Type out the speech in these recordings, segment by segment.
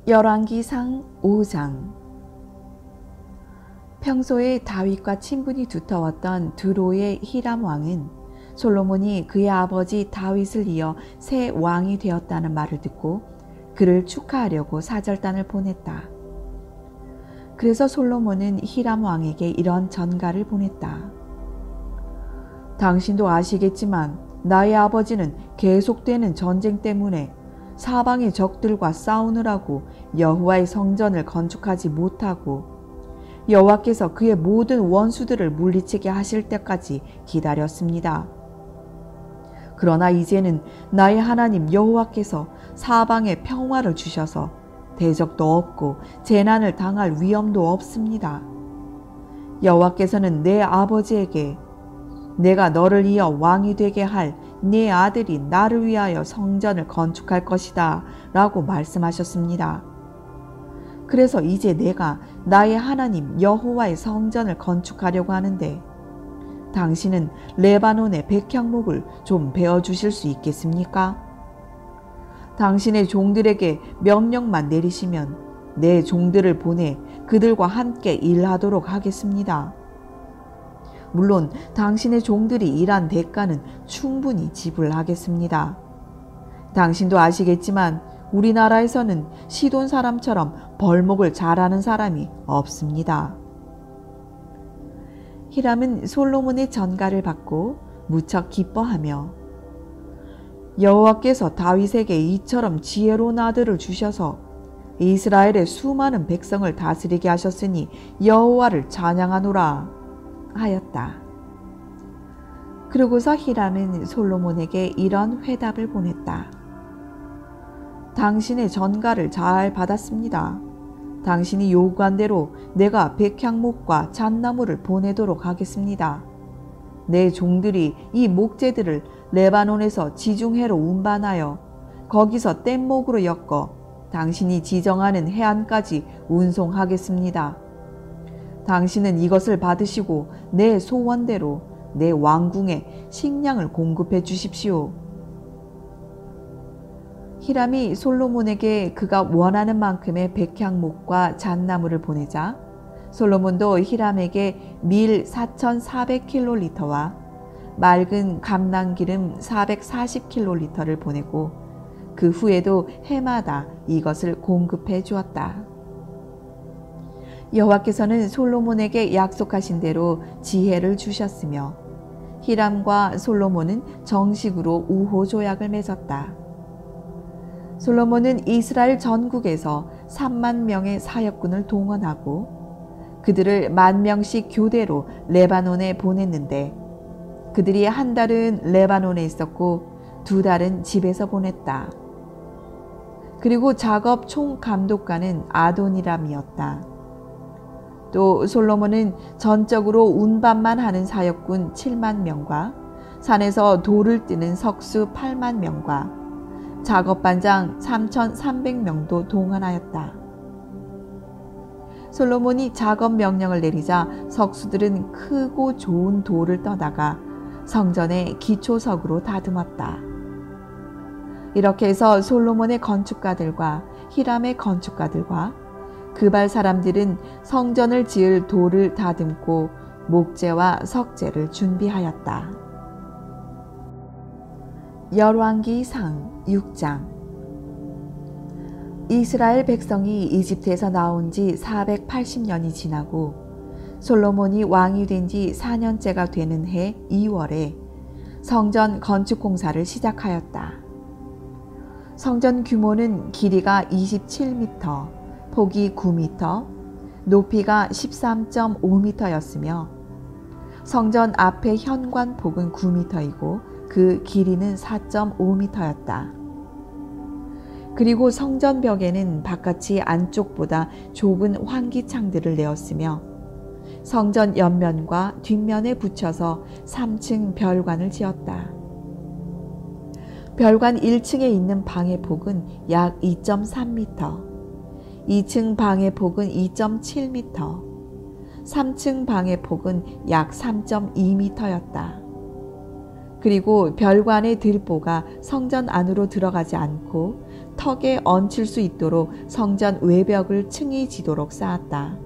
열왕기상 5장. 평소에 다윗과 친분이 두터웠던 두로의 히람 왕은 솔로몬이 그의 아버지 다윗을 이어 새 왕이 되었다는 말을 듣고 그를 축하하려고 사절단을 보냈다. 그래서 솔로몬은 히람 왕에게 이런 전가를 보냈다. 당신도 아시겠지만 나의 아버지는 계속되는 전쟁 때문에 사방의 적들과 싸우느라고 여호와의 성전을 건축하지 못하고 여호와께서 그의 모든 원수들을 물리치게 하실 때까지 기다렸습니다. 그러나 이제는 나의 하나님 여호와께서 사방에 평화를 주셔서 대적도 없고 재난을 당할 위험도 없습니다. 여호와께서는 내 아버지에게 내가 너를 이어 왕이 되게 할 네 아들이 나를 위하여 성전을 건축할 것이다 라고 말씀하셨습니다. 그래서 이제 내가 나의 하나님 여호와의 성전을 건축하려고 하는데 당신은 레바논의 백향목을 좀 베어주실 수 있겠습니까? 당신의 종들에게 명령만 내리시면 내 종들을 보내 그들과 함께 일하도록 하겠습니다. 물론 당신의 종들이 일한 대가는 충분히 지불하겠습니다. 당신도 아시겠지만 우리나라에서는 시돈 사람처럼 벌목을 잘하는 사람이 없습니다. 히람은 솔로몬의 전가를 받고 무척 기뻐하며 여호와께서 다윗에게 이처럼 지혜로운 아들을 주셔서 이스라엘의 수많은 백성을 다스리게 하셨으니 여호와를 찬양하노라 하였다. 그러고서 히람은 솔로몬에게 이런 회답을 보냈다. 당신의 전가를 잘 받았습니다. 당신이 요구한 대로 내가 백향목과 잣나무를 보내도록 하겠습니다. 내 종들이 이 목재들을 레바논에서 지중해로 운반하여 거기서 뗏목으로 엮어 당신이 지정하는 해안까지 운송하겠습니다. 당신은 이것을 받으시고 내 소원대로 내 왕궁에 식량을 공급해 주십시오. 히람이 솔로몬에게 그가 원하는 만큼의 백향목과 잣나무를 보내자 솔로몬도 히람에게 밀 4,400킬로리터와 맑은 감람기름 440킬로리터를 보내고 그 후에도 해마다 이것을 공급해 주었다. 여호와께서는 솔로몬에게 약속하신 대로 지혜를 주셨으며 히람과 솔로몬은 정식으로 우호 조약을 맺었다. 솔로몬은 이스라엘 전국에서 3만 명의 사역군을 동원하고 그들을 10,000명씩 교대로 레바논에 보냈는데 그들이 한 달은 레바논에 있었고 2달은 집에서 보냈다. 그리고 작업 총감독관은 아도니람이었다. 또 솔로몬은 전적으로 운반만 하는 사역군 7만 명과 산에서 돌을 뜨는 석수 8만 명과 작업반장 3,300명도 동원하였다. 솔로몬이 작업 명령을 내리자 석수들은 크고 좋은 돌을 떠다가 성전의 기초석으로 다듬었다. 이렇게 해서 솔로몬의 건축가들과 히람의 건축가들과 그발 사람들은 성전을 지을 돌을 다듬고 목재와 석재를 준비하였다. 열왕기상 6장. 이스라엘 백성이 이집트에서 나온 지 480년이 지나고 솔로몬이 왕이 된 지 4년째가 되는 해 2월에 성전 건축 공사를 시작하였다. 성전 규모는 길이가 27m, 폭이 9m, 높이가 13.5m였으며 성전 앞의 현관폭은 9m이고 그 길이는 4.5m였다. 그리고 성전 벽에는 바깥이 안쪽보다 좁은 환기창들을 내었으며 성전 옆면과 뒷면에 붙여서 3층 별관을 지었다. 별관 1층에 있는 방의 폭은 약 2.3m, 2층 방의 폭은 2.7m, 3층 방의 폭은 약 3.2m였다. 그리고 별관의 들보가 성전 안으로 들어가지 않고 턱에 얹힐 수 있도록 성전 외벽을 층이 지도록 쌓았다.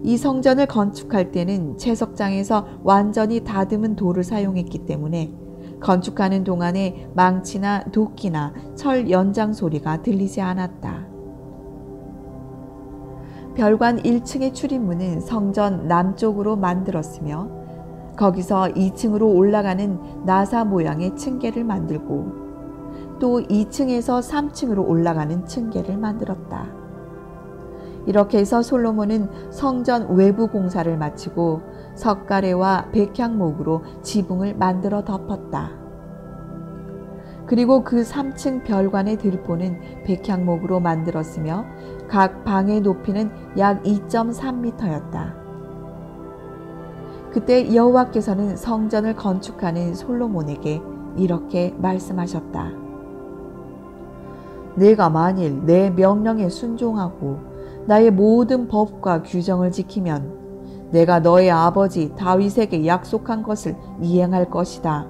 이 성전을 건축할 때는 채석장에서 완전히 다듬은 돌을 사용했기 때문에 건축하는 동안에 망치나 도끼나 철 연장 소리가 들리지 않았다. 별관 1층의 출입문은 성전 남쪽으로 만들었으며 거기서 2층으로 올라가는 나사 모양의 층계를 만들고 또 2층에서 3층으로 올라가는 층계를 만들었다. 이렇게 해서 솔로몬은 성전 외부 공사를 마치고 석가래와 백향목으로 지붕을 만들어 덮었다. 그리고 그 3층 별관의 들보는 백향목으로 만들었으며 각 방의 높이는 약 2.3m였다. 그때 여호와께서는 성전을 건축하는 솔로몬에게 이렇게 말씀하셨다. 내가 만일 내 명령에 순종하고 나의 모든 법과 규정을 지키면 내가 너의 아버지 다윗에게 약속한 것을 이행할 것이다.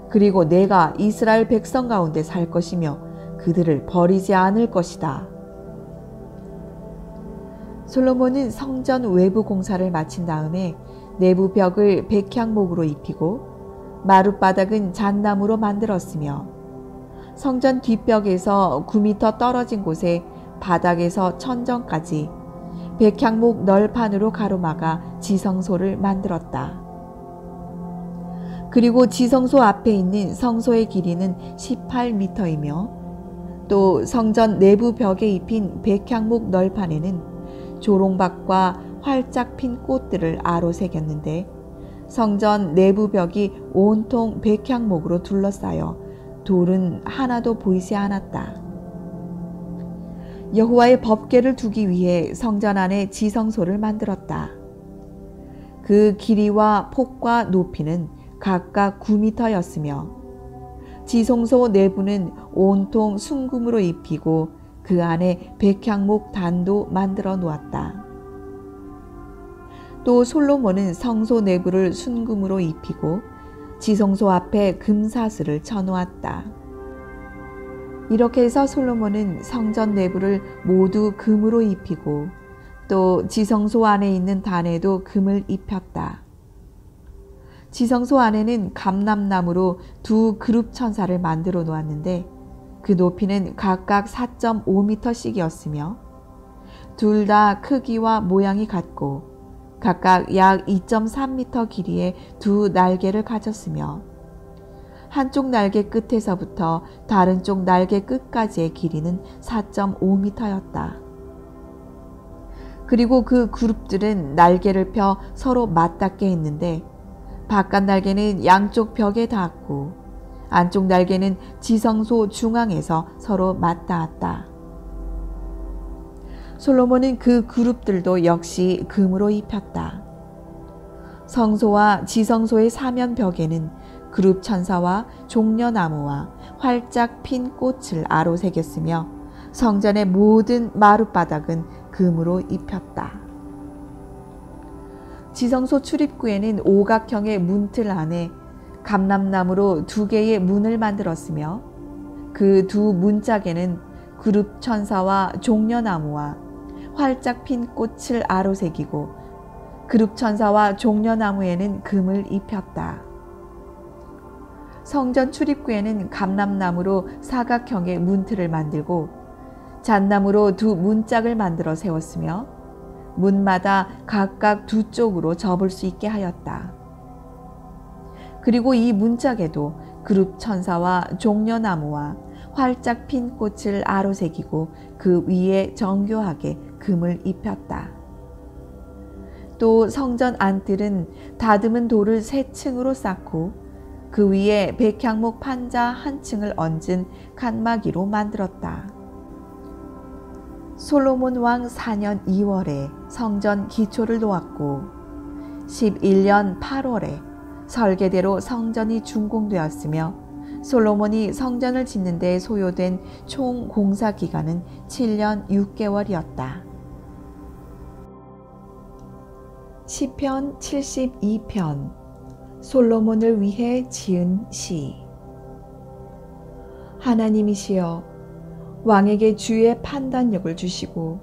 그리고 내가 이스라엘 백성 가운데 살 것이며 그들을 버리지 않을 것이다. 솔로몬은 성전 외부 공사를 마친 다음에 내부 벽을 백향목으로 입히고 마룻바닥은 잣나무로 만들었으며 성전 뒷벽에서 9m 떨어진 곳에 바닥에서 천정까지 백향목 널판으로 가로막아 지성소를 만들었다. 그리고 지성소 앞에 있는 성소의 길이는 18m이며 또 성전 내부 벽에 입힌 백향목 널판에는 조롱박과 활짝 핀 꽃들을 아로 새겼는데 성전 내부 벽이 온통 백향목으로 둘러싸여 돌은 하나도 보이지 않았다. 여호와의 법궤를 두기 위해 성전 안에 지성소를 만들었다. 그 길이와 폭과 높이는 각각 9m였으며 지성소 내부는 온통 순금으로 입히고 그 안에 백향목 단도 만들어 놓았다. 또 솔로몬은 성소 내부를 순금으로 입히고 지성소 앞에 금사슬을 쳐놓았다. 이렇게 해서 솔로몬은 성전 내부를 모두 금으로 입히고 또 지성소 안에 있는 단에도 금을 입혔다. 지성소 안에는 감람나무로 두 그룹 천사를 만들어 놓았는데 그 높이는 각각 4.5m씩이었으며 둘 다 크기와 모양이 같고 각각 약 2.3m 길이의 두 날개를 가졌으며 한쪽 날개 끝에서부터 다른 쪽 날개 끝까지의 길이는 4.5m였다. 그리고 그 그룹들은 날개를 펴 서로 맞닿게 했는데 바깥 날개는 양쪽 벽에 닿았고 안쪽 날개는 지성소 중앙에서 서로 맞닿았다. 솔로몬은 그 그룹들도 역시 금으로 입혔다. 성소와 지성소의 사면 벽에는 그룹 천사와 종려나무와 활짝 핀 꽃을 아로 새겼으며 성전의 모든 마룻바닥은 금으로 입혔다. 지성소 출입구에는 오각형의 문틀 안에 감람나무로 2개의 문을 만들었으며 그 두 문짝에는 그룹 천사와 종려나무와 활짝 핀 꽃을 아로 새기고 그룹 천사와 종려나무에는 금을 입혔다. 성전 출입구에는 감람나무로 사각형의 문틀을 만들고 잣나무로 두 문짝을 만들어 세웠으며 문마다 각각 두 쪽으로 접을 수 있게 하였다. 그리고 이 문짝에도 그룹 천사와 종려나무와 활짝 핀 꽃을 아로 새기고 그 위에 정교하게 금을 입혔다. 또 성전 안뜰은 다듬은 돌을 3층으로 쌓고 그 위에 백향목 판자 한 층을 얹은 칸막이로 만들었다. 솔로몬 왕 4년 2월에 성전 기초를 놓았고 11년 8월에 설계대로 성전이 준공되었으며 솔로몬이 성전을 짓는 데 소요된 총 공사 기간은 7년 6개월이었다. 시편 72편. 솔로몬을 위해 지은 시. 하나님이시여, 왕에게 주의 판단력을 주시고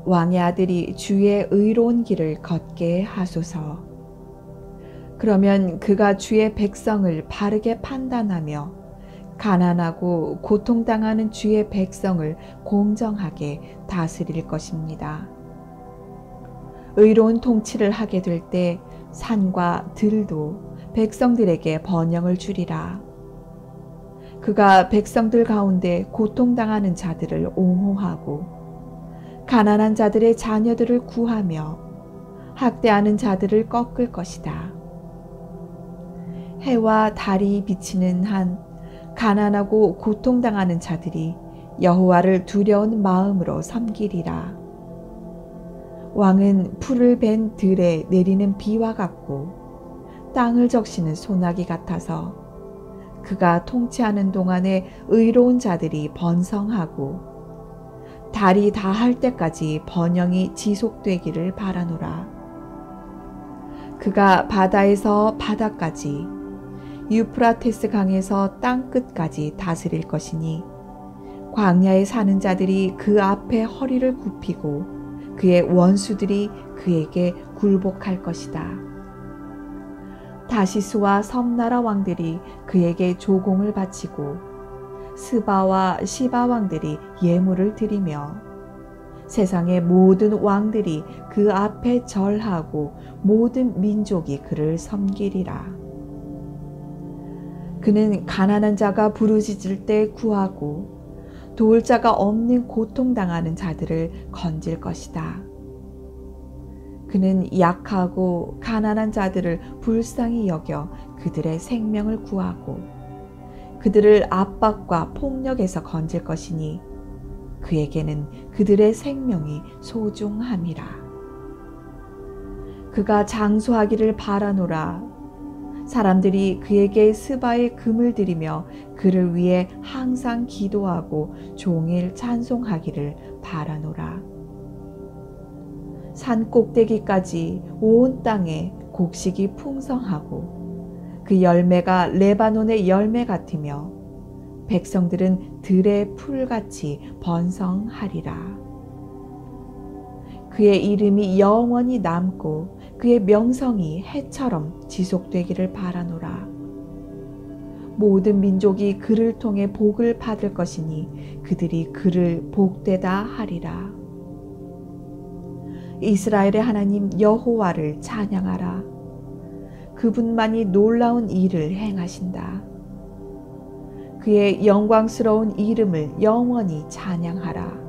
왕의 아들이 주의 의로운 길을 걷게 하소서. 그러면 그가 주의 백성을 바르게 판단하며 가난하고 고통당하는 주의 백성을 공정하게 다스릴 것입니다. 의로운 통치를 하게 될 때 산과 들도 백성들에게 번영을 주리라. 그가 백성들 가운데 고통당하는 자들을 옹호하고 가난한 자들의 자녀들을 구하며 학대하는 자들을 꺾을 것이다. 해와 달이 비치는 한 가난하고 고통당하는 자들이 여호와를 두려운 마음으로 섬기리라. 왕은 풀을 벤 들에 내리는 비와 같고 땅을 적시는 소나기 같아서 그가 통치하는 동안에 의로운 자들이 번성하고 달이 다할 때까지 번영이 지속되기를 바라노라. 그가 바다에서 바다까지 유프라테스 강에서 땅 끝까지 다스릴 것이니 광야에 사는 자들이 그 앞에 허리를 굽히고 그의 원수들이 그에게 굴복할 것이다. 다시스와 섬나라 왕들이 그에게 조공을 바치고 스바와 시바 왕들이 예물을 드리며 세상의 모든 왕들이 그 앞에 절하고 모든 민족이 그를 섬기리라. 그는 가난한 자가 부르짖을 때 구하고 도울 자가 없는 고통당하는 자들을 건질 것이다. 그는 약하고 가난한 자들을 불쌍히 여겨 그들의 생명을 구하고 그들을 압박과 폭력에서 건질 것이니 그에게는 그들의 생명이 소중함이라. 그가 장수하기를 바라노라. 사람들이 그에게 스바의 금을 드리며 그를 위해 항상 기도하고 종일 찬송하기를 바라노라. 산 꼭대기까지 온 땅에 곡식이 풍성하고 그 열매가 레바논의 열매 같으며 백성들은 들의 풀같이 번성하리라. 그의 이름이 영원히 남고 그의 명성이 해처럼 지속되기를 바라노라. 모든 민족이 그를 통해 복을 받을 것이니 그들이 그를 복되다 하리라. 이스라엘의 하나님 여호와를 찬양하라. 그분만이 놀라운 일을 행하신다. 그의 영광스러운 이름을 영원히 찬양하라.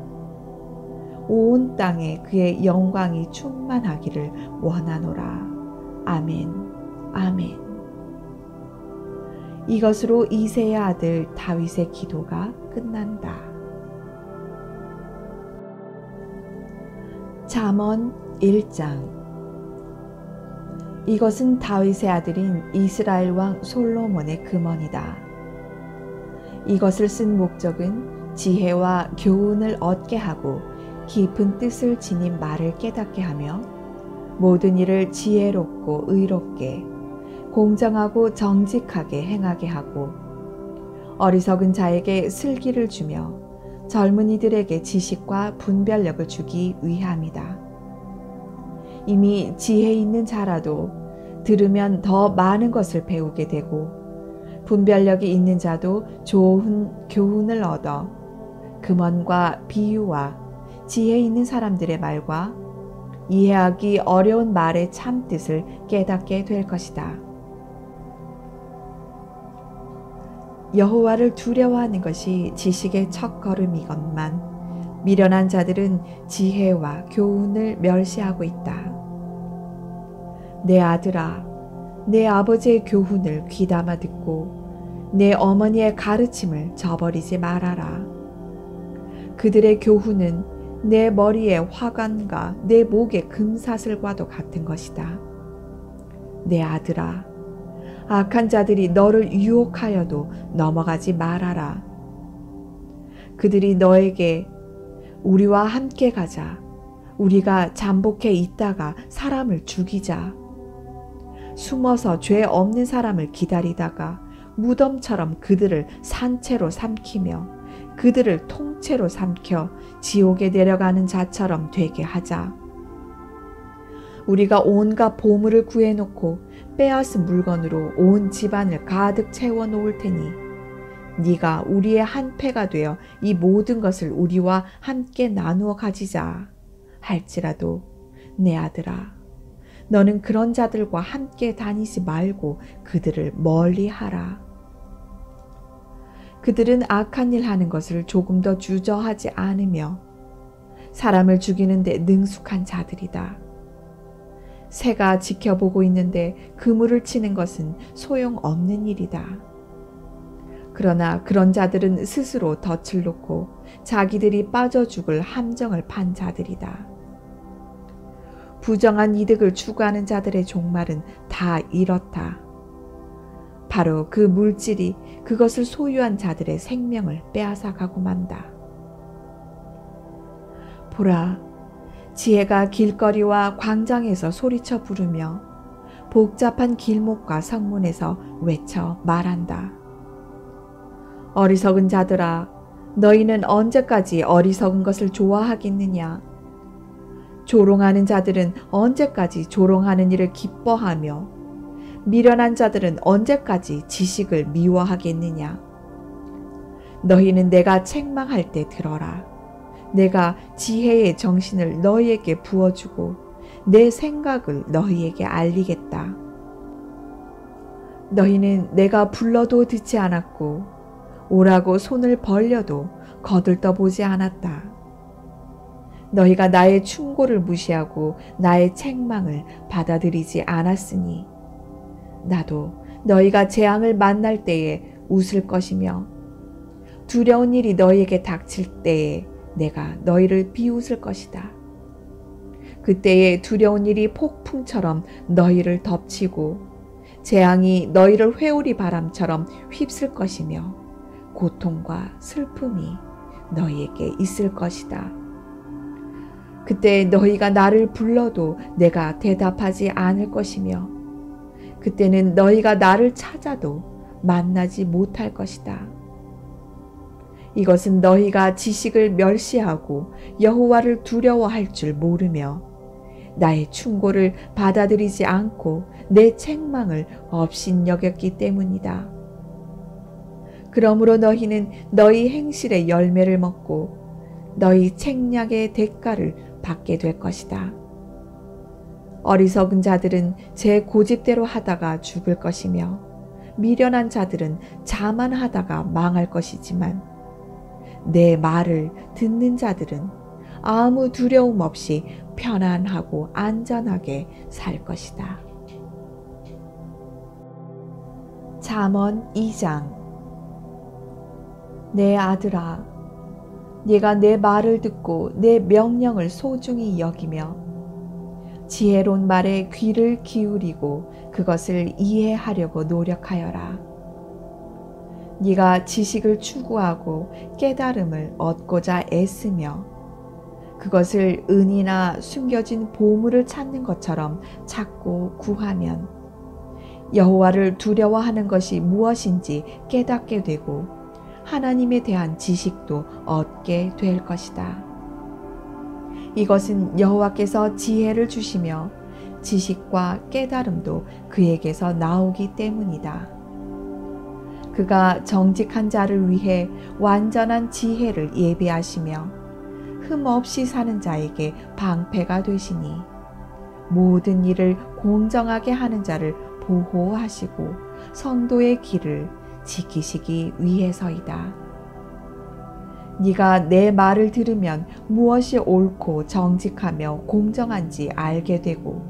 온 땅에 그의 영광이 충만하기를 원하노라. 아멘. 아멘. 이것으로 이새의 아들 다윗의 기도가 끝난다. 잠언 1장. 이것은 다윗의 아들인 이스라엘 왕 솔로몬의 금언이다. 이것을 쓴 목적은 지혜와 교훈을 얻게 하고 깊은 뜻을 지닌 말을 깨닫게 하며 모든 일을 지혜롭고 의롭게 공정하고 정직하게 행하게 하고 어리석은 자에게 슬기를 주며 젊은이들에게 지식과 분별력을 주기 위함이다. 이미 지혜 있는 자라도 들으면 더 많은 것을 배우게 되고 분별력이 있는 자도 좋은 교훈을 얻어 금언과 비유와 지혜 있는 사람들의 말과 이해하기 어려운 말의 참뜻을 깨닫게 될 것이다. 여호와를 두려워하는 것이 지식의 첫걸음이건만 미련한 자들은 지혜와 교훈을 멸시하고 있다. 내 아들아, 내 아버지의 교훈을 귀담아 듣고 내 어머니의 가르침을 저버리지 말아라. 그들의 교훈은 내 머리의 화관과 내 목의 금사슬과도 같은 것이다. 내 아들아, 악한 자들이 너를 유혹하여도 넘어가지 말아라. 그들이 너에게 우리와 함께 가자. 우리가 잠복해 있다가 사람을 죽이자. 숨어서 죄 없는 사람을 기다리다가 무덤처럼 그들을 산채로 삼키며 그들을 통째로 삼켜 지옥에 내려가는 자처럼 되게 하자. 우리가 온갖 보물을 구해놓고 빼앗은 물건으로 온 집안을 가득 채워 놓을 테니 네가 우리의 한 패가 되어 이 모든 것을 우리와 함께 나누어 가지자 할지라도 내 아들아, 너는 그런 자들과 함께 다니지 말고 그들을 멀리하라. 그들은 악한 일 하는 것을 조금 더 주저하지 않으며 사람을 죽이는 데 능숙한 자들이다. 새가 지켜보고 있는데 그물을 치는 것은 소용없는 일이다. 그러나 그런 자들은 스스로 덫을 놓고 자기들이 빠져 죽을 함정을 판 자들이다. 부정한 이득을 추구하는 자들의 종말은 다 이렇다. 바로 그 물질이 그것을 소유한 자들의 생명을 빼앗아가고 만다. 보라, 지혜가 길거리와 광장에서 소리쳐 부르며 복잡한 길목과 성문에서 외쳐 말한다. 어리석은 자들아, 너희는 언제까지 어리석은 것을 좋아하겠느냐? 조롱하는 자들은 언제까지 조롱하는 일을 기뻐하며 미련한 자들은 언제까지 지식을 미워하겠느냐? 너희는 내가 책망할 때 들어라. 내가 지혜의 정신을 너희에게 부어주고 내 생각을 너희에게 알리겠다. 너희는 내가 불러도 듣지 않았고 오라고 손을 벌려도 거들떠보지 않았다. 너희가 나의 충고를 무시하고 나의 책망을 받아들이지 않았으니 나도 너희가 재앙을 만날 때에 웃을 것이며 두려운 일이 너희에게 닥칠 때에 내가 너희를 비웃을 것이다. 그때에 두려운 일이 폭풍처럼 너희를 덮치고 재앙이 너희를 회오리 바람처럼 휩쓸 것이며 고통과 슬픔이 너희에게 있을 것이다. 그때 너희가 나를 불러도 내가 대답하지 않을 것이며 그때는 너희가 나를 찾아도 만나지 못할 것이다. 이것은 너희가 지식을 멸시하고 여호와를 두려워할 줄 모르며 나의 충고를 받아들이지 않고 내 책망을 업신여겼기 때문이다. 그러므로 너희는 너희 행실의 열매를 먹고 너희 책략의 대가를 받게 될 것이다. 어리석은 자들은 제 고집대로 하다가 죽을 것이며 미련한 자들은 자만하다가 망할 것이지만 내 말을 듣는 자들은 아무 두려움 없이 편안하고 안전하게 살 것이다. 잠언 2장. 내 아들아, 네가 내 말을 듣고 내 명령을 소중히 여기며 지혜로운 말에 귀를 기울이고 그것을 이해하려고 노력하여라. 네가 지식을 추구하고 깨달음을 얻고자 애쓰며 그것을 은이나 숨겨진 보물을 찾는 것처럼 찾고 구하면 여호와를 두려워하는 것이 무엇인지 깨닫게 되고 하나님에 대한 지식도 얻게 될 것이다. 이것은 여호와께서 지혜를 주시며 지식과 깨달음도 그에게서 나오기 때문이다. 그가 정직한 자를 위해 완전한 지혜를 예비하시며 흠없이 사는 자에게 방패가 되시니 모든 일을 공정하게 하는 자를 보호하시고 성도의 길을 지키시기 위해서이다. 네가 내 말을 들으면 무엇이 옳고 정직하며 공정한지 알게 되고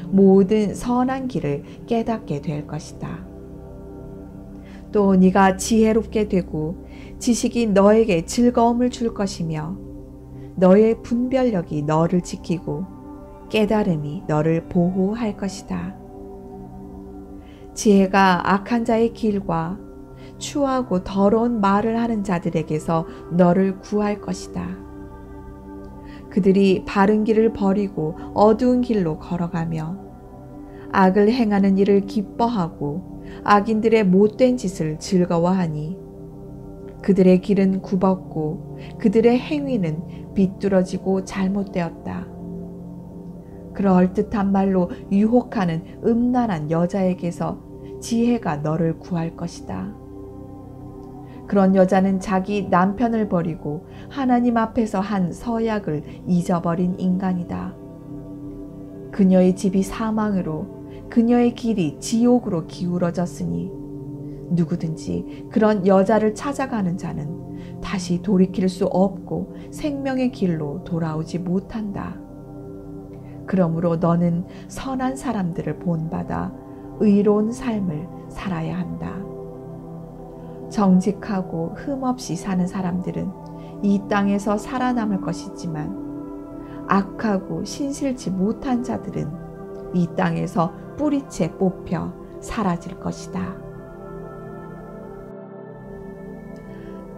모든 선한 길을 깨닫게 될 것이다. 또 네가 지혜롭게 되고 지식이 너에게 즐거움을 줄 것이며 너의 분별력이 너를 지키고 깨달음이 너를 보호할 것이다. 지혜가 악한 자의 길과 추하고 더러운 말을 하는 자들에게서 너를 구할 것이다. 그들이 바른 길을 버리고 어두운 길로 걸어가며 악을 행하는 일을 기뻐하고 악인들의 못된 짓을 즐거워하니 그들의 길은 굽었고 그들의 행위는 비뚤어지고 잘못되었다. 그럴듯한 말로 유혹하는 음란한 여자에게서 지혜가 너를 구할 것이다. 그런 여자는 자기 남편을 버리고 하나님 앞에서 한 서약을 잊어버린 인간이다. 그녀의 집이 사망으로 그녀의 길이 지옥으로 기울어졌으니 누구든지 그런 여자를 찾아가는 자는 다시 돌이킬 수 없고 생명의 길로 돌아오지 못한다. 그러므로 너는 선한 사람들을 본받아 의로운 삶을 살아야 한다. 정직하고 흠없이 사는 사람들은 이 땅에서 살아남을 것이지만 악하고 신실치 못한 자들은 이 땅에서 뿌리채 뽑혀 사라질 것이다.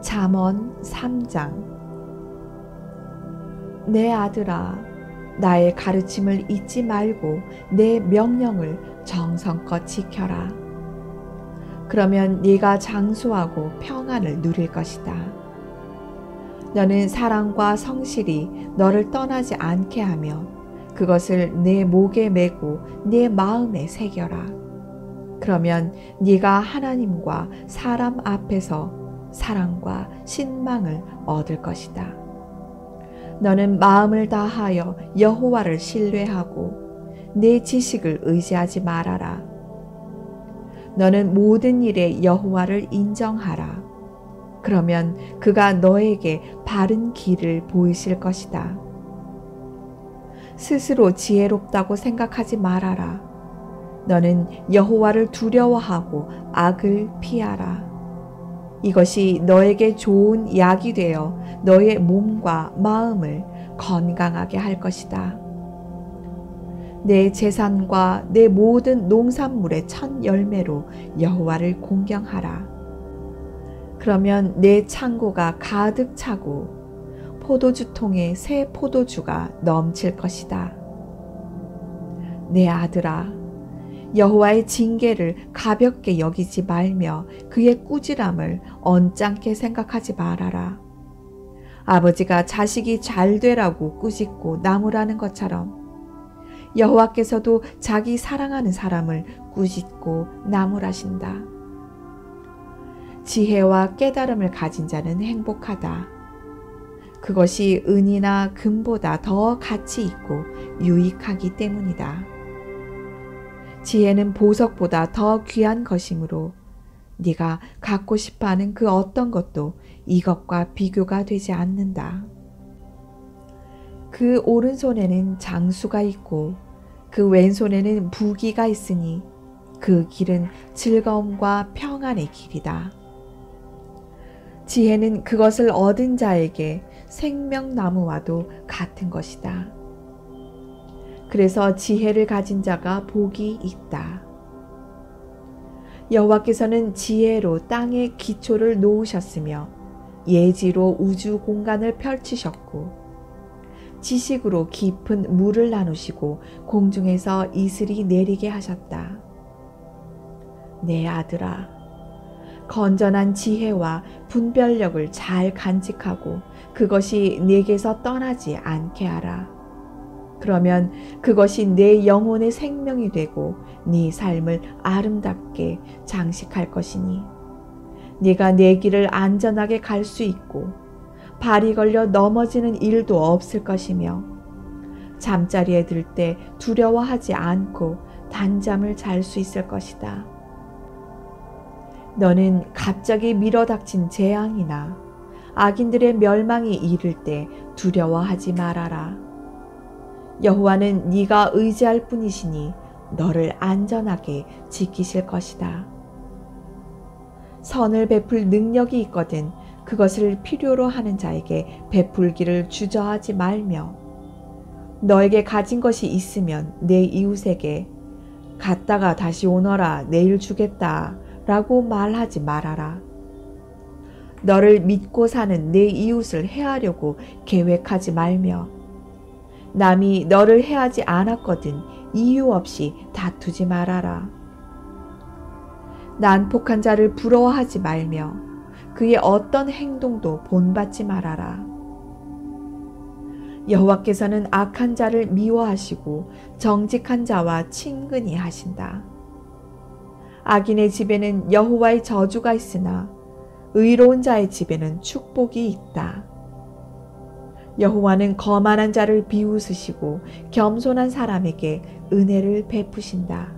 잠언 3장. 내 아들아, 나의 가르침을 잊지 말고 내 명령을 정성껏 지켜라. 그러면 네가 장수하고 평안을 누릴 것이다. 너는 사랑과 성실이 너를 떠나지 않게 하며 그것을 내 목에 메고 내 마음에 새겨라. 그러면 네가 하나님과 사람 앞에서 사랑과 신망을 얻을 것이다. 너는 마음을 다하여 여호와를 신뢰하고 내 지식을 의지하지 말아라. 너는 모든 일에 여호와를 인정하라. 그러면 그가 너에게 바른 길을 보이실 것이다. 스스로 지혜롭다고 생각하지 말아라. 너는 여호와를 두려워하고 악을 피하라. 이것이 너에게 좋은 약이 되어 너의 몸과 마음을 건강하게 할 것이다. 내 재산과 내 모든 농산물의 첫 열매로 여호와를 공경하라. 그러면 내 창고가 가득 차고 포도주통에 새 포도주가 넘칠 것이다. 내 아들아, 여호와의 징계를 가볍게 여기지 말며 그의 꾸지람을 언짢게 생각하지 말아라. 아버지가 자식이 잘 되라고 꾸짖고 나무라는 것처럼 여호와께서도 자기 사랑하는 사람을 꾸짖고 나무라신다. 지혜와 깨달음을 가진 자는 행복하다. 그것이 은이나 금보다 더 가치 있고 유익하기 때문이다. 지혜는 보석보다 더 귀한 것이므로 네가 갖고 싶어하는 그 어떤 것도 이것과 비교가 되지 않는다. 그 오른손에는 장수가 있고 그 왼손에는 부귀가 있으니 그 길은 즐거움과 평안의 길이다. 지혜는 그것을 얻은 자에게 생명나무와도 같은 것이다. 그래서 지혜를 가진 자가 복이 있다. 여호와께서는 지혜로 땅의 기초를 놓으셨으며 예지로 우주 공간을 펼치셨고 지식으로 깊은 물을 나누시고 공중에서 이슬이 내리게 하셨다. 내 아들아, 건전한 지혜와 분별력을 잘 간직하고 그것이 네게서 떠나지 않게 하라. 그러면 그것이 내 영혼의 생명이 되고 네 삶을 아름답게 장식할 것이니 네가 내 길을 안전하게 갈 수 있고 발이 걸려 넘어지는 일도 없을 것이며 잠자리에 들 때 두려워하지 않고 단잠을 잘 수 있을 것이다. 너는 갑자기 밀어닥친 재앙이나 악인들의 멸망이 이를 때 두려워하지 말아라. 여호와는 네가 의지할 뿐이시니 너를 안전하게 지키실 것이다. 선을 베풀 능력이 있거든 그것을 필요로 하는 자에게 베풀기를 주저하지 말며 너에게 가진 것이 있으면 내 이웃에게 갔다가 다시 오너라 내일 주겠다 라고 말하지 말아라. 너를 믿고 사는 내 이웃을 해하려고 계획하지 말며 남이 너를 해하지 않았거든 이유 없이 다투지 말아라. 난폭한 자를 부러워하지 말며 그의 어떤 행동도 본받지 말아라. 여호와께서는 악한 자를 미워하시고 정직한 자와 친근히 하신다. 악인의 집에는 여호와의 저주가 있으나 의로운 자의 집에는 축복이 있다. 여호와는 거만한 자를 비웃으시고 겸손한 사람에게 은혜를 베푸신다.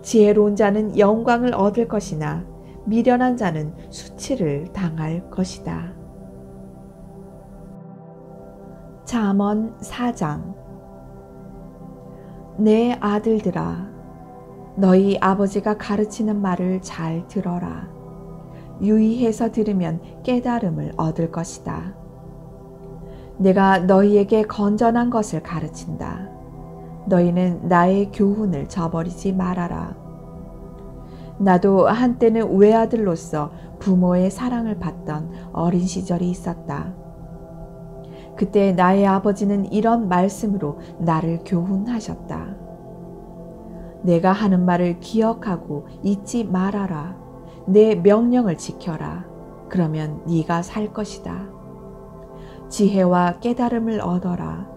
지혜로운 자는 영광을 얻을 것이나 미련한 자는 수치를 당할 것이다. 잠언 4장. 내 아들들아, 너희 아버지가 가르치는 말을 잘 들어라. 유의해서 들으면 깨달음을 얻을 것이다. 내가 너희에게 건전한 것을 가르친다. 너희는 나의 교훈을 저버리지 말아라. 나도 한때는 외아들로서 부모의 사랑을 받던 어린 시절이 있었다. 그때 나의 아버지는 이런 말씀으로 나를 교훈하셨다. 내가 하는 말을 기억하고 잊지 말아라. 내 명령을 지켜라. 그러면 네가 살 것이다. 지혜와 깨달음을 얻어라.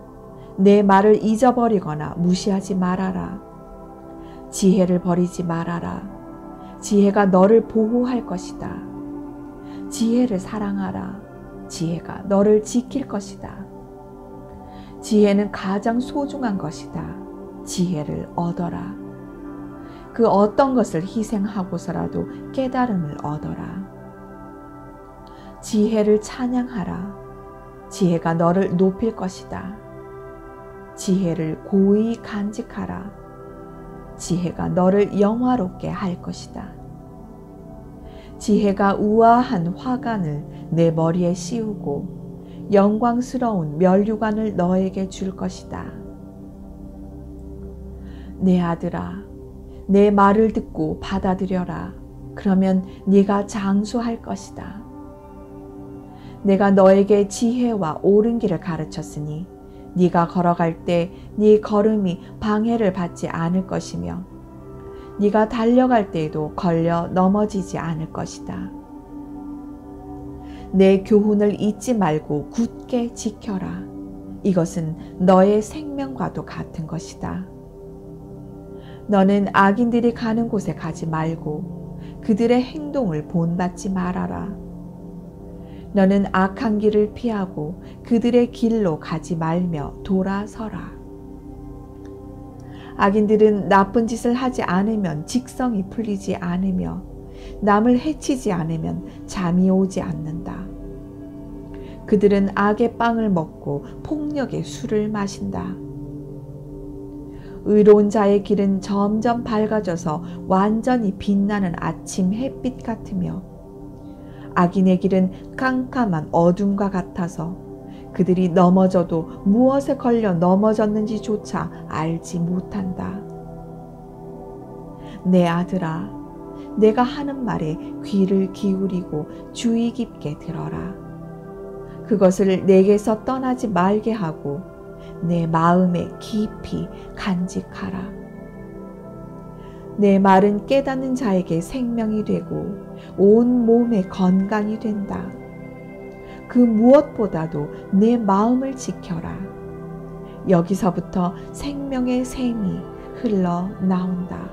내 말을 잊어버리거나 무시하지 말아라. 지혜를 버리지 말아라. 지혜가 너를 보호할 것이다. 지혜를 사랑하라. 지혜가 너를 지킬 것이다. 지혜는 가장 소중한 것이다. 지혜를 얻어라. 그 어떤 것을 희생하고서라도 깨달음을 얻어라. 지혜를 찬양하라. 지혜가 너를 높일 것이다. 지혜를 고이 간직하라. 지혜가 너를 영화롭게 할 것이다. 지혜가 우아한 화관을 내 머리에 씌우고 영광스러운 면류관을 너에게 줄 것이다. 내 아들아, 내 말을 듣고 받아들여라. 그러면 네가 장수할 것이다. 내가 너에게 지혜와 옳은 길을 가르쳤으니 네가 걸어갈 때 네 걸음이 방해를 받지 않을 것이며 네가 달려갈 때에도 걸려 넘어지지 않을 것이다. 내 교훈을 잊지 말고 굳게 지켜라. 이것은 너의 생명과도 같은 것이다. 너는 악인들이 가는 곳에 가지 말고 그들의 행동을 본받지 말아라. 너는 악한 길을 피하고 그들의 길로 가지 말며 돌아서라. 악인들은 나쁜 짓을 하지 않으면 직성이 풀리지 않으며 남을 해치지 않으면 잠이 오지 않는다. 그들은 악의 빵을 먹고 폭력의 술을 마신다. 의로운 자의 길은 점점 밝아져서 완전히 빛나는 아침 햇빛 같으며 악인의 길은 캄캄한 어둠과 같아서 그들이 넘어져도 무엇에 걸려 넘어졌는지조차 알지 못한다. 내 아들아, 내가 하는 말에 귀를 기울이고 주의 깊게 들어라. 그것을 내게서 떠나지 말게 하고 내 마음에 깊이 간직하라. 내 말은 깨닫는 자에게 생명이 되고 온 몸에 건강이 된다. 그 무엇보다도 내 마음을 지켜라. 여기서부터 생명의 샘이 흘러나온다.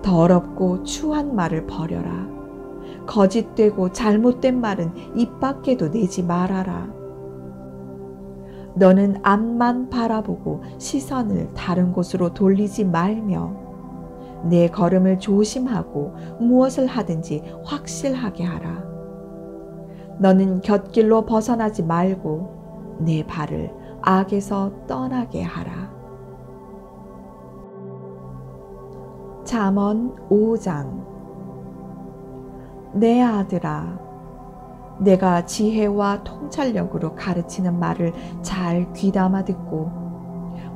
더럽고 추한 말을 버려라. 거짓되고 잘못된 말은 입 밖에도 내지 말아라. 너는 앞만 바라보고 시선을 다른 곳으로 돌리지 말며 내 걸음을 조심하고 무엇을 하든지 확실하게 하라. 너는 곁길로 벗어나지 말고 내 발을 악에서 떠나게 하라. 잠언 5장. 내 아들아, 내가 지혜와 통찰력으로 가르치는 말을 잘 귀담아 듣고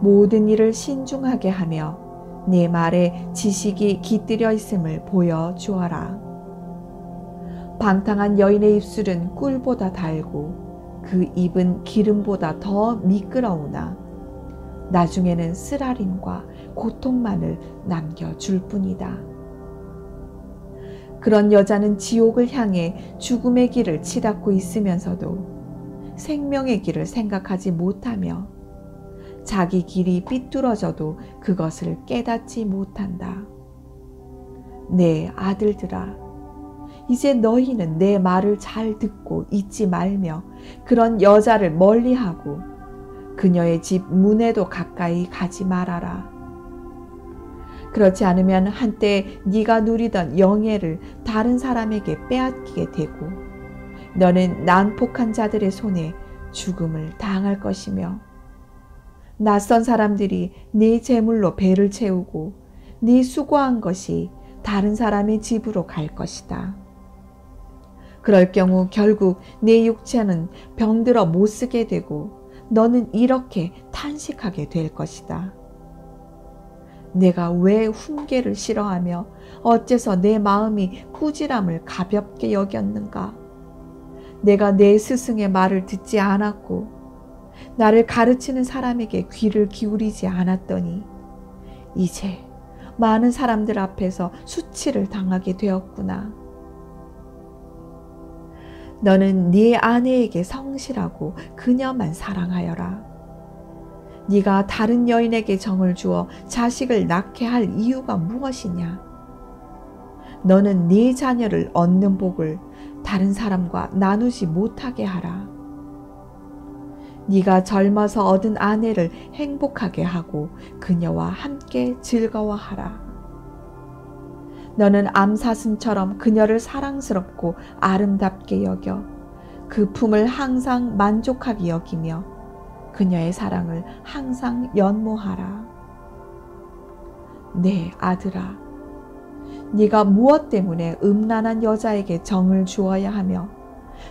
모든 일을 신중하게 하며 내 말에 지식이 깃들여 있음을 보여주어라. 방탕한 여인의 입술은 꿀보다 달고 그 입은 기름보다 더 미끄러우나 나중에는 쓰라림과 고통만을 남겨줄 뿐이다. 그런 여자는 지옥을 향해 죽음의 길을 치닫고 있으면서도 생명의 길을 생각하지 못하며 자기 길이 삐뚤어져도 그것을 깨닫지 못한다. 내 아들들아, 이제 너희는 내 말을 잘 듣고 잊지 말며 그런 여자를 멀리하고 그녀의 집 문에도 가까이 가지 말아라. 그렇지 않으면 한때 네가 누리던 영예를 다른 사람에게 빼앗기게 되고 너는 난폭한 자들의 손에 죽음을 당할 것이며 낯선 사람들이 네 재물로 배를 채우고 네 수고한 것이 다른 사람의 집으로 갈 것이다. 그럴 경우 결국 네 육체는 병들어 못 쓰게 되고 너는 이렇게 탄식하게 될 것이다. 내가 왜 훈계를 싫어하며 어째서 내 마음이 꾸지람을 가볍게 여겼는가? 내가 내 스승의 말을 듣지 않았고 나를 가르치는 사람에게 귀를 기울이지 않았더니 이제 많은 사람들 앞에서 수치를 당하게 되었구나. 너는 네 아내에게 성실하고 그녀만 사랑하여라. 네가 다른 여인에게 정을 주어 자식을 낳게 할 이유가 무엇이냐? 너는 네 자녀를 얻는 복을 다른 사람과 나누지 못하게 하라. 네가 젊어서 얻은 아내를 행복하게 하고 그녀와 함께 즐거워하라. 너는 암사슴처럼 그녀를 사랑스럽고 아름답게 여겨 그 품을 항상 만족하게 여기며 그녀의 사랑을 항상 연모하라. 내 아들아, 네가 무엇 때문에 음란한 여자에게 정을 주어야 하며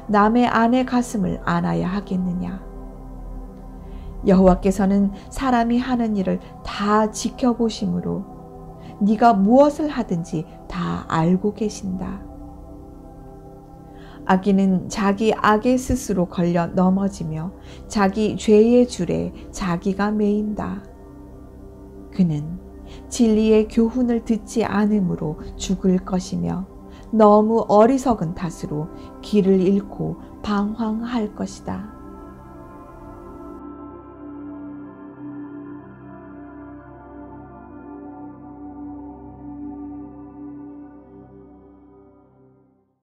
남의 아내 가슴을 안아야 하겠느냐? 여호와께서는 사람이 하는 일을 다 지켜보심으로 네가 무엇을 하든지 다 알고 계신다. 악인은 자기 악에 스스로 걸려 넘어지며 자기 죄의 줄에 자기가 매인다. 그는 진리의 교훈을 듣지 않으므로 죽을 것이며 너무 어리석은 탓으로 길을 잃고 방황할 것이다.